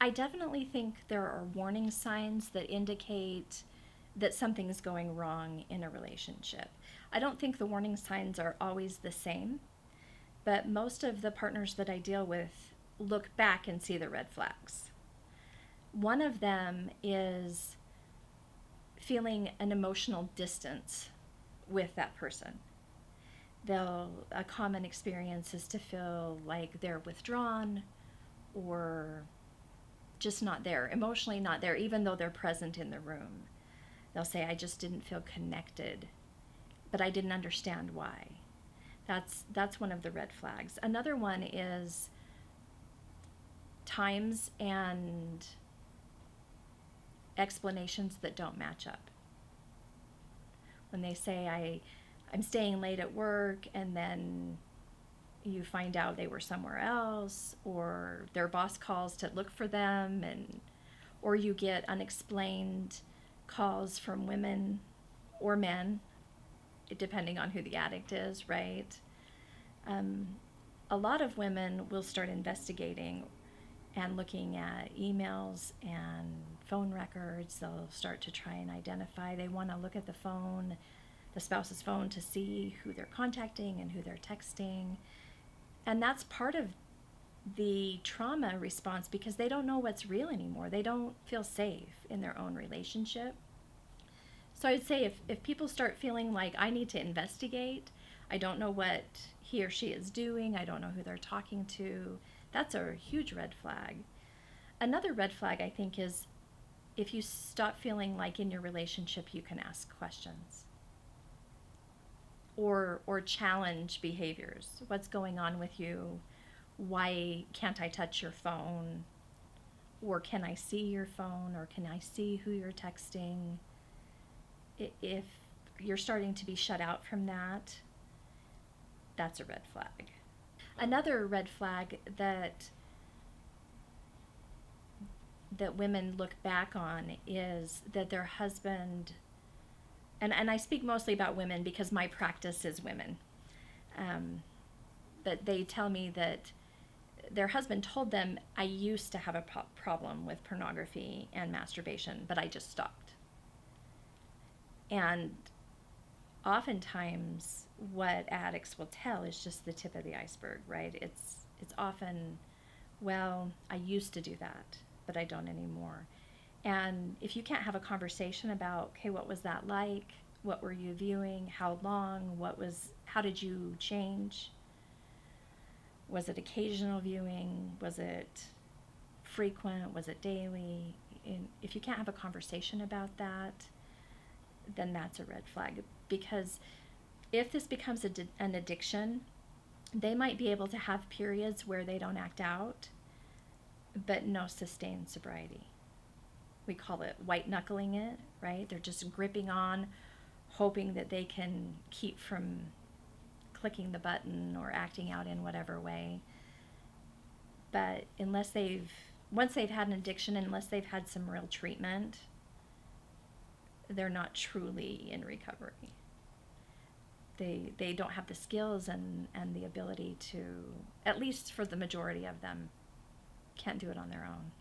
I definitely think there are warning signs that indicate that something is going wrong in a relationship. I don't think the warning signs are always the same, but most of the partners that I deal with look back and see the red flags. One of them is feeling an emotional distance with that person. A common experience is to feel like they're withdrawn or just not there, emotionally not there, even though they're present in the room. They'll say, I just didn't feel connected, but I didn't understand why. That's one of the red flags. Another one is times and explanations that don't match up. When they say, I'm staying late at work, and then you find out they were somewhere else, or their boss calls to look for them, or you get unexplained calls from women or men, depending on who the addict is, right? Um, a lot of women will start investigating and looking at emails and phone records. They'll start to try and identify. They want to look at the spouse's phone, to see who they're contacting and who they're texting. And that's part of the trauma response, because they don't know what's real anymore. They don't feel safe in their own relationship. So I'd say if people start feeling like, I need to investigate, I don't know what he or she is doing, I don't know who they're talking to, that's a huge red flag. Another red flag, I think, is if you stop feeling like in your relationship you can ask questions or challenge behaviors. What's going on with you? Why can't I touch your phone? Or can I see your phone? Or can I see who you're texting? If you're starting to be shut out from that, that's a red flag. Another red flag that women look back on is that their husband, and I speak mostly about women because my practice is women, but they tell me that their husband told them, I used to have a problem with pornography and masturbation, but I just stopped. And oftentimes what addicts will tell is just the tip of the iceberg, right? It's often, well, I used to do that, but I don't anymore. And if you can't have a conversation about, okay, what was that like? What were you viewing? How long? How did you change? Was it occasional viewing? Was it frequent? Was it daily? And if you can't have a conversation about that, then that's a red flag. Because if this becomes an addiction, they might be able to have periods where they don't act out, but no sustained sobriety. We call it white knuckling it, right? They're just gripping on, hoping that they can keep from clicking the button or acting out in whatever way. But once they've had an addiction, unless they've had some real treatment, they're not truly in recovery. They don't have the skills and the ability to, at least for the majority of them, can't do it on their own.